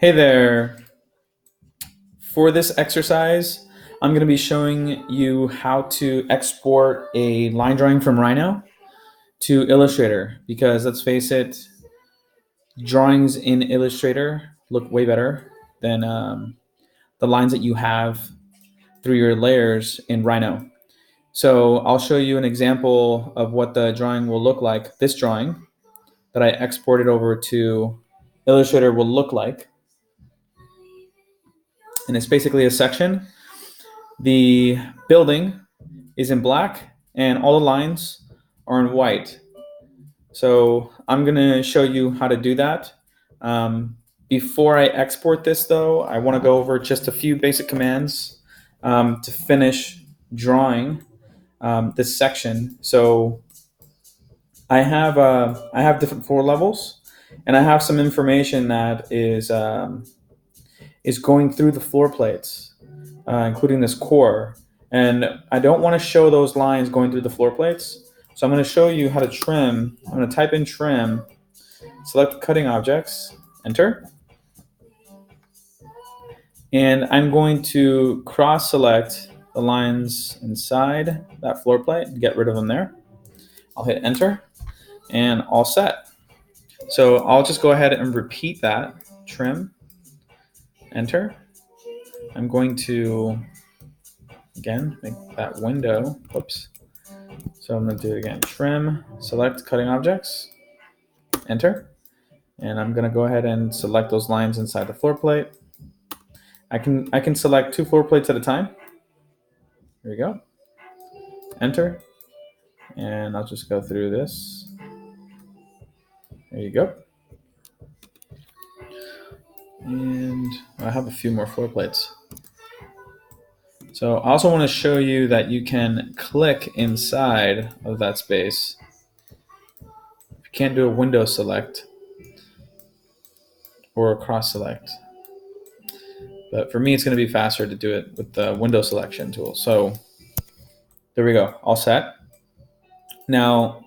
Hey there. For this exercise, I'm going to be showing you how to export a line drawing from Rhino to Illustrator because let's face it, drawings in Illustrator look way better than the lines that you have through your layers in Rhino. So I'll show you an example of what the drawing will look like. This drawing that I exported over to Illustrator will look like. And it's basically a section. The building is in black and all the lines are in white. So I'm going to show you how to do that. Before I export this though, I want to go over just a few basic commands to finish drawing this section. So I have different floor levels, and I have some information that is going through the floor plates, including this core. And I don't want to show those lines going through the floor plates. So I'm going to show you how to trim. I'm going to type in trim, select cutting objects, enter. And I'm going to cross select the lines inside that floor plate and get rid of them there. I'll hit enter and all set. So I'll just go ahead and repeat that. Trim, enter. I'm going to, again, make that window. Whoops. So I'm going to do it again. Trim, select cutting objects, enter. And I'm going to go ahead and select those lines inside the floor plate. I can select 2 floor plates at a time. Here we go. Enter. And I'll just go through this. There you go. And I have a few more floor plates. So I also want to show you that you can click inside of that space. You can't do a window select or a cross select. But for me, it's going to be faster to do it with the window selection tool. So there we go, all set. Now,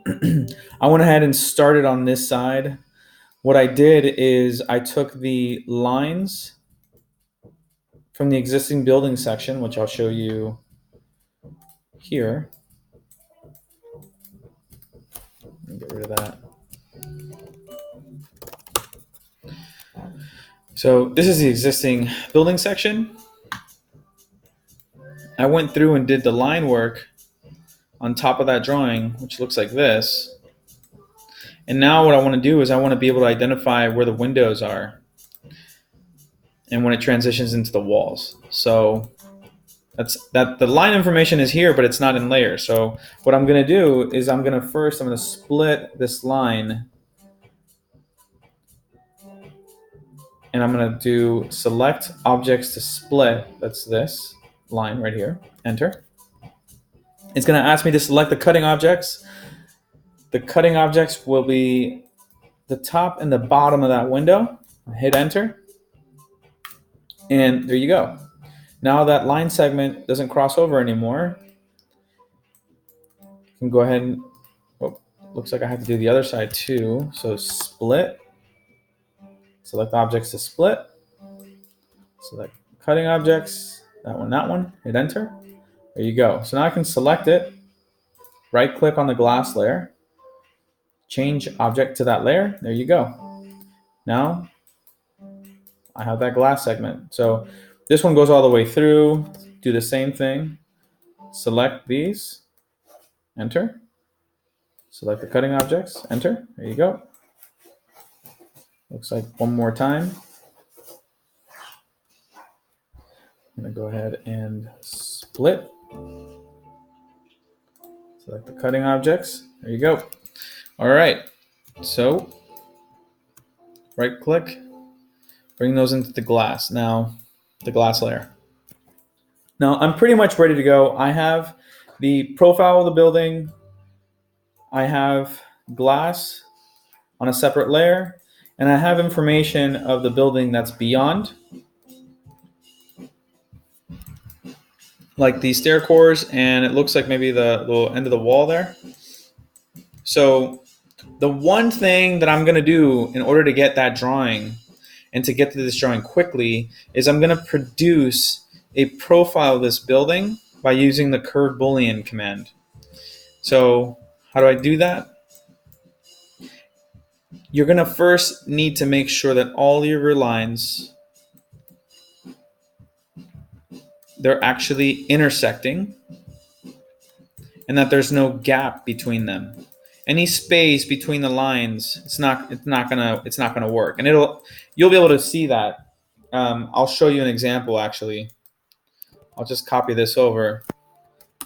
I went ahead and started on this side. What I did is I took the lines from the existing building section, which I'll show you here. Let me get rid of that. So this is the existing building section. I went through and did the line work on top of that drawing, which looks like this. And now what I want to do is I want to be able to identify where the windows are and when it transitions into the walls. So the line information is here, but it's not in layers. So what I'm going to do is I'm going to split this line, and I'm going to do select objects to split. That's this line right here. Enter. It's going to ask me to select the cutting objects. The cutting objects will be the top and the bottom of that window. Hit enter. And there you go. Now that line segment doesn't cross over anymore. You can go ahead and, oh, looks like I have to do the other side too. So split, select objects to split, select cutting objects, that one, hit enter. There you go. So now I can select it, right click on the glass layer, change object to that layer. There you go. Now I have that glass segment. So this one goes all the way through. Do the same thing. Select these, enter. Select the cutting objects, enter. There you go. Looks like one more time. I'm going to go ahead and split. Select the cutting objects. There you go. All right. So right click, bring those into the glass. Now, the glass layer. Now I'm pretty much ready to go. I have the profile of the building. I have glass on a separate layer, and I have information of the building that's beyond, like these stair cores, and it looks like maybe the little end of the wall there. So the one thing that I'm going to do in order to get that drawing, and to get to this drawing quickly is I'm going to produce a profile of this building by using the curve boolean command. So how do I do that? You're going to first need to make sure that all of your lines, they're actually intersecting and that there's no gap between them. Any space between the lines, it's not gonna work, and you'll be able to see that. I'll show you an example actually. I'll just copy this over,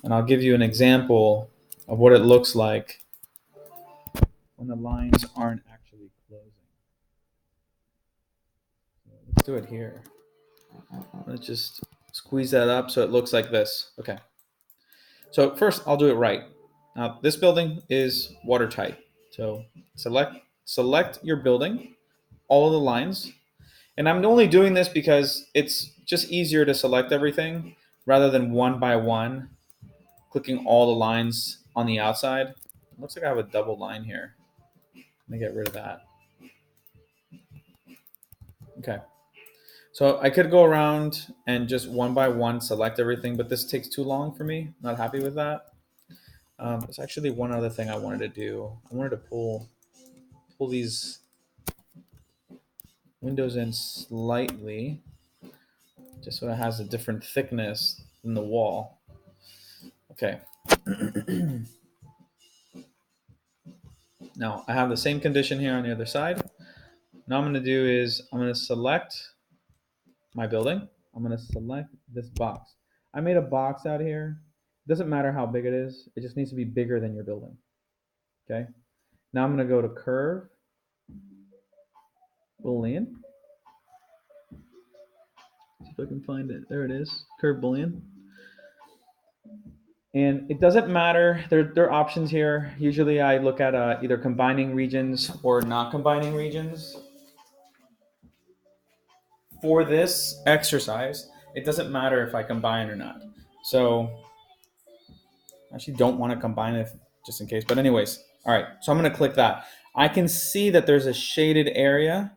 and I'll give you an example of what it looks like when the lines aren't actually closing. Let's do it here. Let's just squeeze that up so it looks like this. Okay. So first, I'll do it right. Now, this building is watertight. So select your building, all of the lines. And I'm only doing this because it's just easier to select everything rather than one by one, clicking all the lines on the outside. It looks like I have a double line here. Let me get rid of that. Okay. So I could go around and just one by one select everything, but this takes too long for me. Not happy with that. There's actually one other thing I wanted to do. I wanted to pull these windows in slightly, just so it has a different thickness than the wall. Okay. Now I have the same condition here on the other side. Now I'm going to do is I'm going to select my building. I'm going to select this box. I made a box out here. It doesn't matter how big it is. It just needs to be bigger than your building. Okay. Now I'm going to go to curve boolean. See if I can find it. There it is. Curve boolean. And it doesn't matter. There are options here. Usually I look at either combining regions or not combining regions. For this exercise, it doesn't matter if I combine or not. So I actually don't want to combine it just in case. But anyways, all right. So I'm going to click that. I can see that there's a shaded area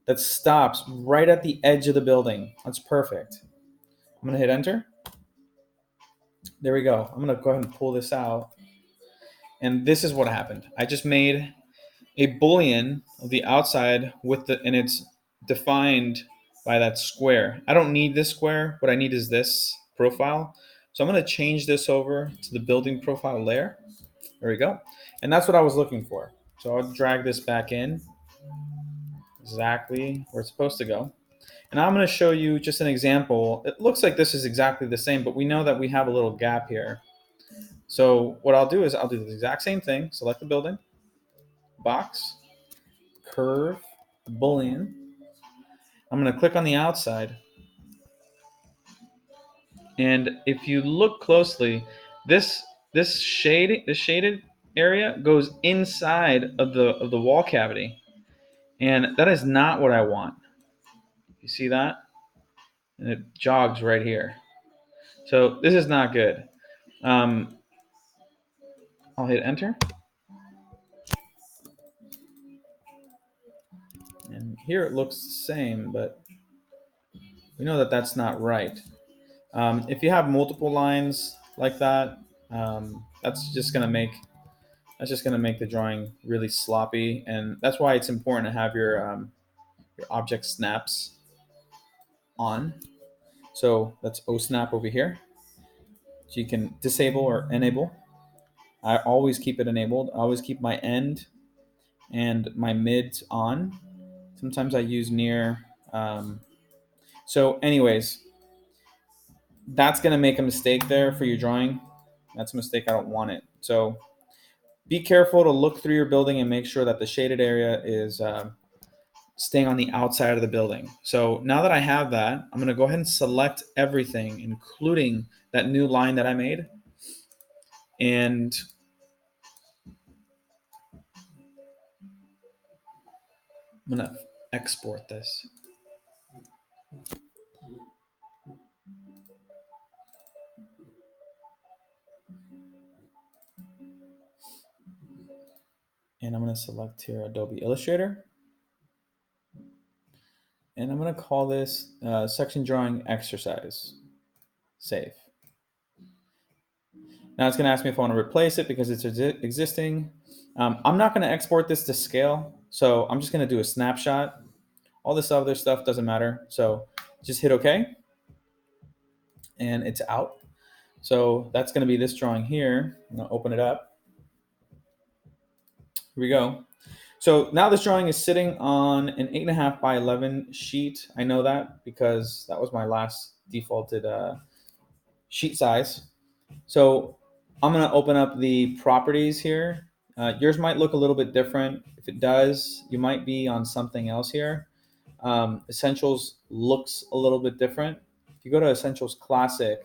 that stops right at the edge of the building. That's perfect. I'm going to hit enter. There we go. I'm going to go ahead and pull this out. And this is what happened. I just made a boolean of the outside and it's defined by that square. I don't need this square. What I need is this profile. So I'm going to change this over to the building profile layer. There we go. And that's what I was looking for. So I'll drag this back in exactly where it's supposed to go. And I'm going to show you just an example. It looks like this is exactly the same, but we know that we have a little gap here. So what I'll do is I'll do the exact same thing. Select the building, box, curve, boolean. I'm going to click on the outside. And if you look closely, this shaded area goes inside of the wall cavity. And that is not what I want. You see that? And it jogs right here. So this is not good. I'll hit enter. And here it looks the same, but we know that that's not right. If you have multiple lines like that, that's just gonna make the drawing really sloppy, and that's why it's important to have your object snaps on. So that's O snap over here. So you can disable or enable. I always keep it enabled. I always keep my end and my mids on. Sometimes I use near. So anyways, that's going to make a mistake there for your drawing. That's a mistake. I don't want it. So be careful to look through your building and make sure that the shaded area is staying on the outside of the building. So now that I have that, I'm going to go ahead and select everything, including that new line that I made. And I'm going to export this. And I'm going to select here Adobe Illustrator. And I'm going to call this section drawing exercise. Save. Now it's going to ask me if I want to replace it because it's existing. I'm not going to export this to scale, so I'm just going to do a snapshot. All this other stuff doesn't matter. So just hit OK, and it's out. So that's going to be this drawing here. I'm going to open it up. Here we go. So now this drawing is sitting on an 8.5 by 11 sheet. I know that because that was my last defaulted sheet size. So I'm going to open up the properties here. Yours might look a little bit different. If it does, you might be on something else here. Essentials looks a little bit different. If you go to Essentials Classic,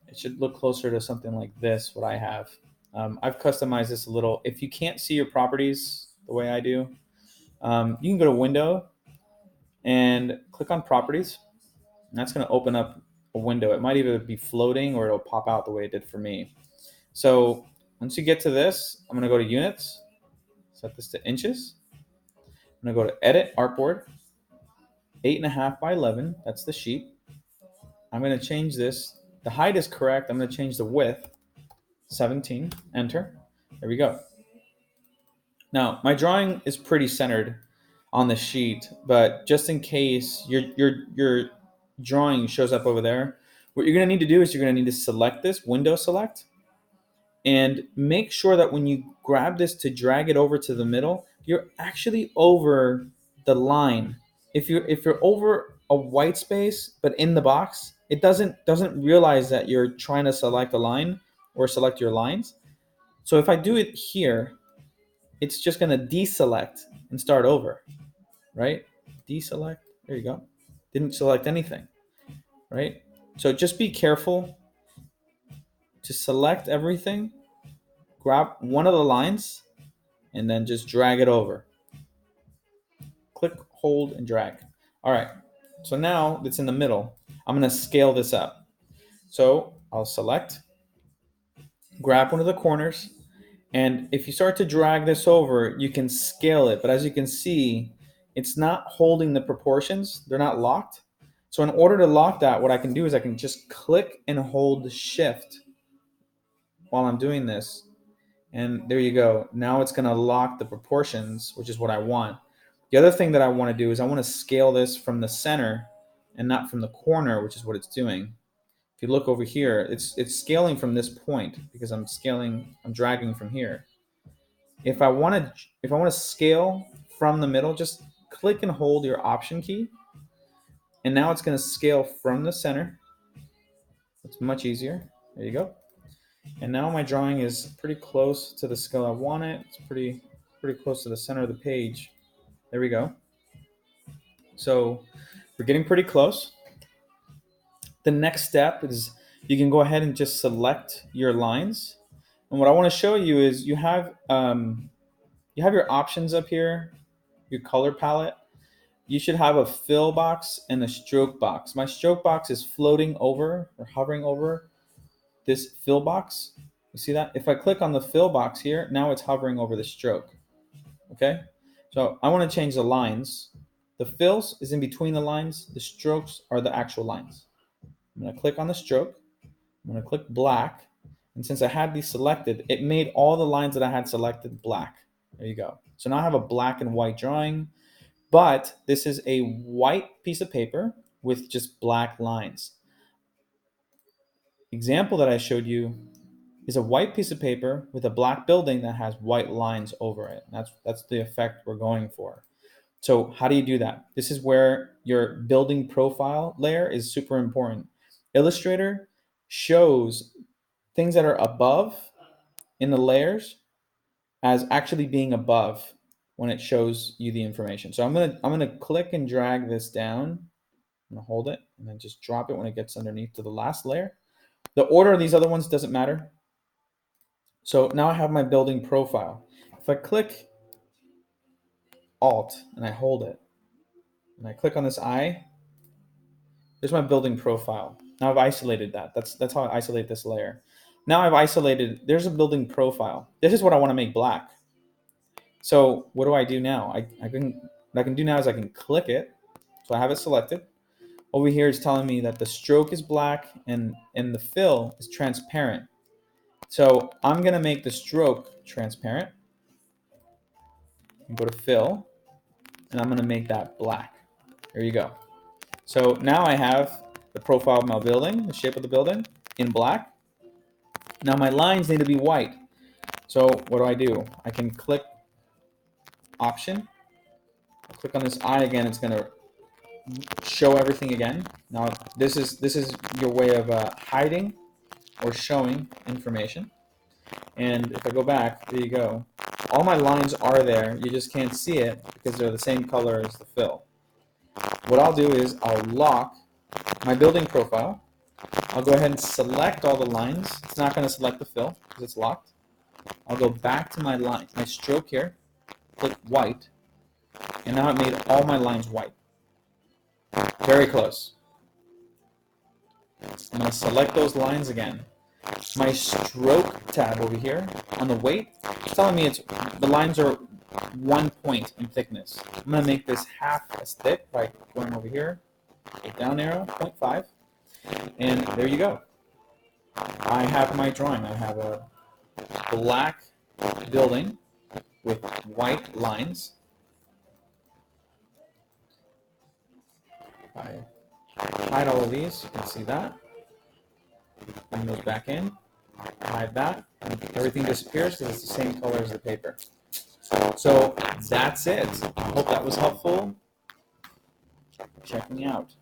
it should look closer to something like this, what I have. I've customized this a little. If you can't see your properties the way I do, you can go to Window and click on Properties. And that's going to open up a window. It might either be floating or it'll pop out the way it did for me. So once you get to this, I'm going to go to Units, set this to inches. I'm going to go to Edit Artboard, 8.5 by 11. That's the sheet. I'm going to change this. The height is correct. I'm going to change the width, 17. Enter. There we go. Now, my drawing is pretty centered on the sheet, but just in case your drawing shows up over there, what you're going to need to do is you're going to need to select this, window select, and make sure that when you grab this to drag it over to the middle, you're actually over the line. If you're over a white space but in the box, it doesn't realize that you're trying to select a line or select your lines. So if I do it here, it's just going to deselect and start over, right? Deselect. There you go. Didn't select anything, right? So just be careful to select everything, grab one of the lines, and then just drag it over. Click, hold, and drag. All right. So now it's in the middle. I'm going to scale this up. So I'll select, grab one of the corners, and if you start to drag this over, you can scale it. But as you can see, it's not holding the proportions. They're not locked. So in order to lock that, what I can do is I can just click and hold Shift while I'm doing this. And there you go. Now it's going to lock the proportions, which is what I want. The other thing that I want to do is I want to scale this from the center and not from the corner, which is what it's doing. If you look over here, it's scaling from this point because I'm dragging from here. If I want to scale from the middle, just click and hold your Option key, and now it's going to scale from the center. It's much easier. There you go. And now my drawing is pretty close to the scale I want it. It's pretty close to the center of the page. There we go. So we're getting pretty close. The next step is you can go ahead and just select your lines. And what I want to show you is you have your options up here, your color palette. You should have a fill box and a stroke box. My stroke box is floating over or hovering over this fill box. You see that? If I click on the fill box here, now it's hovering over the stroke. Okay? So I want to change the lines. The fills is in between the lines. The strokes are the actual lines. I'm going to click on the stroke. I'm going to click black. And since I had these selected, it made all the lines that I had selected black. There you go. So now I have a black and white drawing, but this is a white piece of paper with just black lines. Example that I showed you is a white piece of paper with a black building that has white lines over it. That's the effect we're going for. So how do you do that? This is where your building profile layer is super important. Illustrator shows things that are above in the layers as actually being above when it shows you the information. So I'm gonna click and drag this down. I'm gonna hold it and then just drop it when it gets underneath to the last layer. The order of these other ones doesn't matter. So now I have my building profile. If I click Alt and I hold it, and I click on this eye, there's my building profile. Now I've isolated that. That's how I isolate this layer. Now I've isolated, there's a building profile. This is what I want to make black. So what do I do now? What I can do now is I can click it, So I have it selected. Over here is telling me that the stroke is black and the fill is transparent. So I'm going to make the stroke transparent and go to fill, and I'm going to make that black. There you go. So now I have the profile of my building, the shape of the building in black. Now my lines need to be white. So what do? I can click option. I'll click on this eye again. It's going to show everything again. Now this is your way of hiding or showing information. And if I go back, there you go. All my lines are there. You just can't see it because they're the same color as the fill. What I'll do is I'll lock my building profile. I'll go ahead and select all the lines. It's not going to select the fill because it's locked. I'll go back to my line, my stroke here, click white, and now it made all my lines white. Very close. I'm going to select those lines again. My stroke tab over here on the weight, it's telling me the lines are 1 point in thickness. I'm going to make this half as thick by going over here, down arrow, 0.5, and there you go. I have my drawing. I have a black building with white lines. If I hide all of these, you can see that. Bring those back in, hide that, and everything disappears because it's the same color as the paper. So that's it. I hope that was helpful. Check me out.